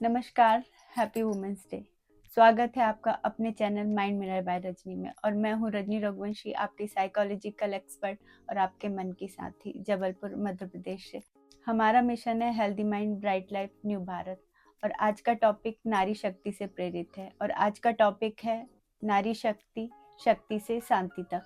नमस्कार, happy women's day. स्वागत है आपका अपने channel mind mirror by Rajni में। और मैं हूँ रजनी रघुवंशी, आपकी साइकोलॉजिकल एक्सपर्ट और आपके मन की साथी, जबलपुर मध्य प्रदेश से। हमारा मिशन है healthy mind bright life new Bharat. और आज का टॉपिक नारी शक्ति से प्रेरित है। और आज का टॉपिक है नारी शक्ति, शक्ति से शांति तक।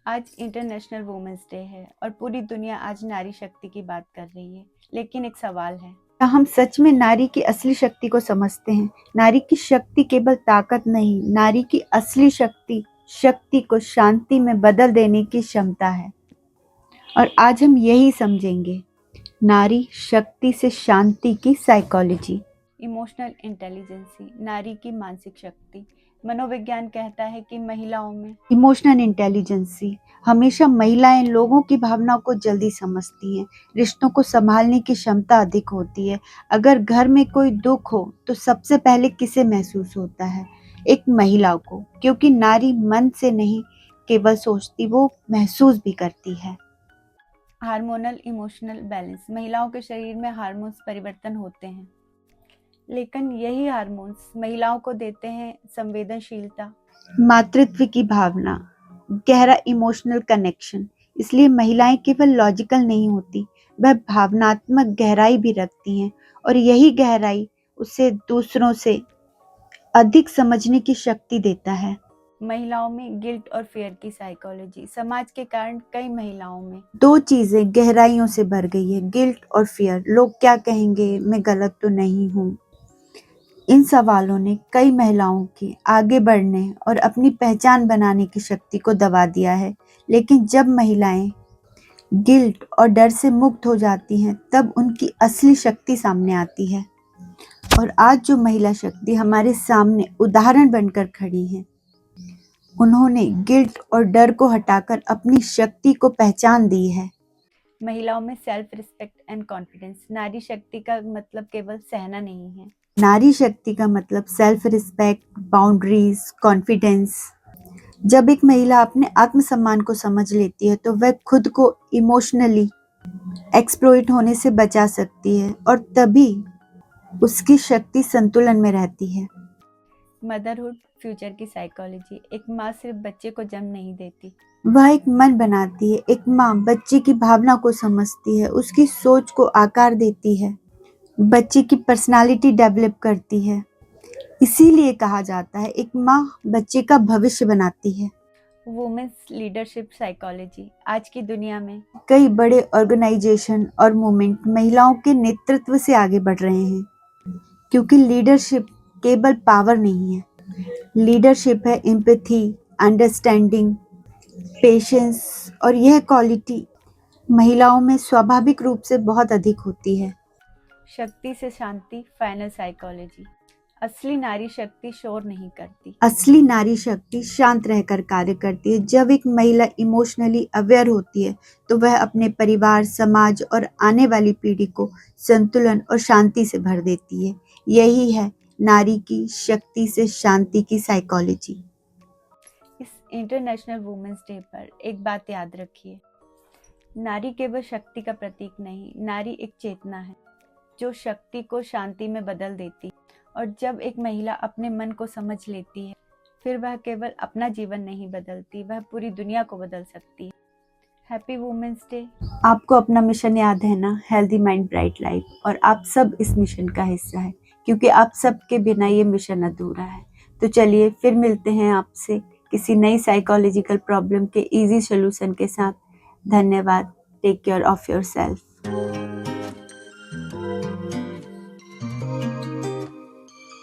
आज इंटरनेशनल वुमेन्स डे है और पूरी दुनिया आज नारी शक्ति की बात कर रही है। लेकिन एक सवाल है, क्या हम सच में नारी की असली शक्ति को समझते हैं? नारी की शक्ति केवल ताकत नहीं, नारी की असली शक्ति शक्ति को शांति में बदल देने की क्षमता है। और आज हम यही समझेंगे, नारी शक्ति से शांति की साइकोलॉजी। इमोशनल इंटेलिजेंसी, नारी की मानसिक शक्ति। मनोविज्ञान कहता है कि महिलाओं में इमोशनल इंटेलिजेंसी, हमेशा महिलाएं लोगों की भावनाओं को जल्दी समझती हैं, रिश्तों को संभालने की क्षमता अधिक होती है। अगर घर में कोई दुख हो तो सबसे पहले किसे महसूस होता है? एक महिला को, क्योंकि नारी मन से नहीं केवल सोचती, वो महसूस भी करती है। हार्मोनल इमोशनल बैलेंस, महिलाओं के शरीर में हार्मोन्स परिवर्तन होते हैं, लेकिन यही हार्मोन्स महिलाओं को देते हैं संवेदनशीलता, मातृत्व की भावना, गहरा इमोशनल कनेक्शन। इसलिए महिलाएं केवल लॉजिकल नहीं होती, वह भावनात्मक गहराई भी रखती हैं। और यही गहराई उसे दूसरों से अधिक समझने की शक्ति देता है। महिलाओं में गिल्ट और फियर की साइकोलॉजी, समाज के कारण कई महिलाओं में दो चीजें गहराइयों से भर गई है, गिल्ट और फियर। लोग क्या कहेंगे, मैं गलत तो नहीं हूँ। इन सवालों ने कई महिलाओं की आगे बढ़ने और अपनी पहचान बनाने की शक्ति को दबा दिया है। लेकिन जब महिलाएं गिल्ट और डर से मुक्त हो जाती हैं, तब उनकी असली शक्ति सामने आती है। और आज जो महिला शक्ति हमारे सामने उदाहरण बनकर खड़ी है, उन्होंने गिल्ट और डर को हटाकर अपनी शक्ति को पहचान दी है। महिलाओं में सेल्फ रिस्पेक्ट एंड कॉन्फिडेंस, नारी शक्ति का मतलब केवल सहना नहीं है। नारी शक्ति का मतलब सेल्फ रिस्पेक्ट, बाउंड्रीज, कॉन्फिडेंस। जब एक महिला अपने आत्मसम्मान को समझ लेती है तो वह खुद को इमोशनली एक्सप्लॉइट होने से बचा सकती है, और तभी उसकी शक्ति संतुलन में रहती है। मदरहुड फ्यूचर की साइकोलॉजी, एक माँ सिर्फ बच्चे को जन्म नहीं देती, वह एक मन बनाती है। एक माँ बच्चे की भावना को समझती है, उसकी सोच को आकार देती है, बच्चे की पर्सनालिटी डेवलप करती है। इसीलिए कहा जाता है, एक माँ बच्चे का भविष्य बनाती है। वुमेन्स लीडरशिप साइकोलॉजी, आज की दुनिया में कई बड़े ऑर्गेनाइजेशन और मूवमेंट महिलाओं के नेतृत्व से आगे बढ़ रहे हैं, क्योंकि लीडरशिप केवल पावर नहीं है, लीडरशिप है एम्पैथी, अंडरस्टैंडिंग, पेशेंस। और यह क्वालिटी महिलाओं में स्वाभाविक रूप से बहुत अधिक होती है। शक्ति से शांति फाइनल साइकोलॉजी, असली नारी शक्ति शोर नहीं करती, असली नारी शक्ति शांत रहकर कार्य करती है। जब एक महिला इमोशनली अवेयर होती है तो वह अपने परिवार, समाज और आने वाली पीढ़ी को संतुलन और शांति से भर देती है। यही है नारी की शक्ति से शांति की साइकोलॉजी। इस इंटरनेशनल वुमेन्स डे पर एक बात याद रखिए, नारी केवल शक्ति का प्रतीक नहीं, नारी एक चेतना है जो शक्ति को शांति में बदल देती। और जब एक महिला अपने मन को समझ लेती है, फिर वह केवल अपना जीवन नहीं बदलती, वह पूरी दुनिया को बदल सकती है। Happy women's day. आपको अपना मिशन याद है ना, हेल्दी माइंड ब्राइट लाइफ। और आप सब इस मिशन का हिस्सा है, क्योंकि आप सब के बिना ये मिशन अधूरा है। तो चलिए फिर मिलते हैं आपसे किसी नई साइकोलॉजिकल प्रॉब्लम के इजी सोल्यूशन के साथ। धन्यवाद। Take care of yourself.